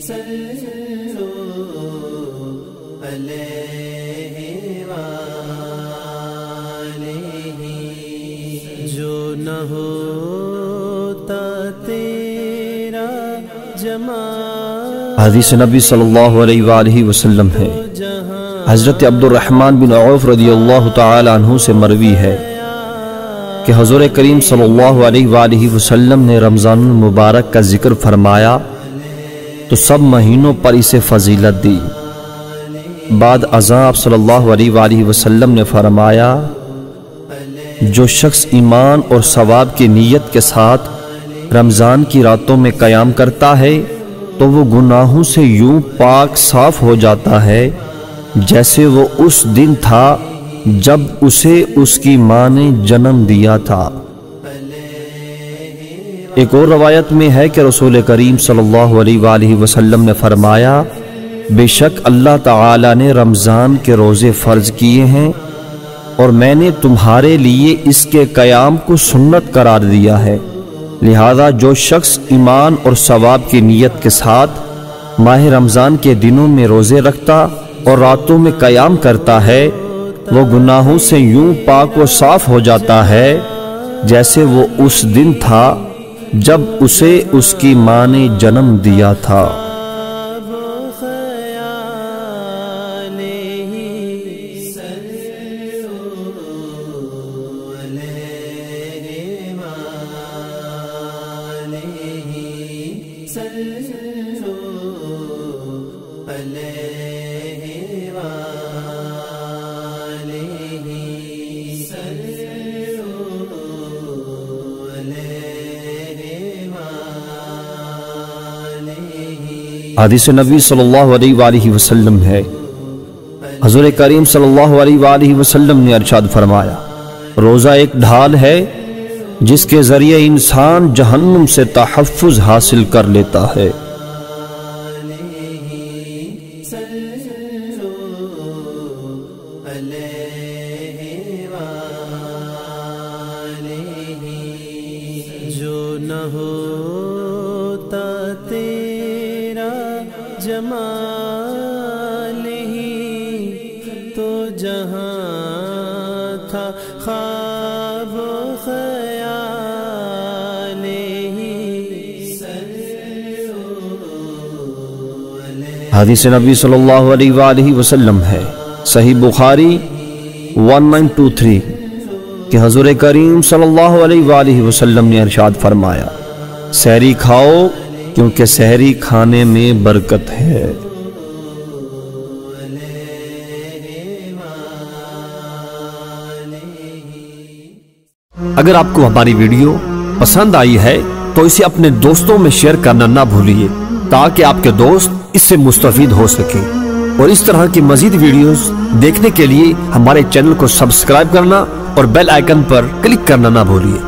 جو نہ ہوتا تیرا جمال۔ حدیث نبی صلی اللہ علیہ وآلہ وسلم ہے، حضرت عبد الرحمن بن عوف رضی اللہ تعالی عنہ سے مروی ہے کہ حضور کریم صلی اللہ علیہ وآلہ وسلم نے رمضان المبارک کا ذکر فرمایا تو سب مہینوں پر اسے فضیلت دی۔ بعد ازاں آپ صلی اللہ علیہ وآلہ وسلم نے فرمایا، جو شخص ایمان اور ثواب کی نیت کے ساتھ رمضان کی راتوں میں قیام کرتا ہے تو وہ گناہوں سے یوں پاک صاف ہو جاتا ہے جیسے وہ اس دن تھا جب اسے اس کی ماں نے جنم دیا تھا۔ ایک اور روایت میں ہے کہ رسول کریم صلی اللہ علیہ وآلہ وسلم نے فرمایا، بے شک اللہ تعالی نے رمضان کے روزے فرض کیے ہیں اور میں نے تمہارے لیے اس کے قیام کو سنت قرار دیا ہے، لہذا جو شخص ایمان اور ثواب کی نیت کے ساتھ ماہ رمضان کے دنوں میں روزے رکھتا اور راتوں میں قیام کرتا ہے وہ گناہوں سے یوں پاک و صاف ہو جاتا ہے جیسے وہ اس دن تھا جب اسے اس کی ماں نے جنم دیا تھا۔ حدیث نبی صلی اللہ علیہ وآلہ وسلم ہے، حضور کریم صلی اللہ علیہ وآلہ وسلم نے ارشاد فرمایا، روزہ ایک ڈھال ہے جس کے ذریعے انسان جہنم سے تحفظ حاصل کر لیتا ہے۔ جو نہ ہوتا تیرا جمال ہی تو جہاں تھا خواب و خیال ہی۔ حدیث نبی صلی اللہ علیہ وآلہ وسلم ہے، صحیح بخاری 1923 کہ حضور کریم صلی اللہ علیہ وآلہ وسلم نے ارشاد فرمایا، سحری کھاؤ کیونکہ سحری کھانے میں برکت ہے۔ اگر آپ کو ہماری ویڈیو پسند آئی ہے تو اسے اپنے دوستوں میں شیئر کرنا نہ بھولیے تاکہ آپ کے دوست اس سے مستفید ہو سکیں، اور اس طرح کی مزید ویڈیوز دیکھنے کے لیے ہمارے چینل کو سبسکرائب کرنا اور بیل آئیکن پر کلک کرنا نہ بھولیے۔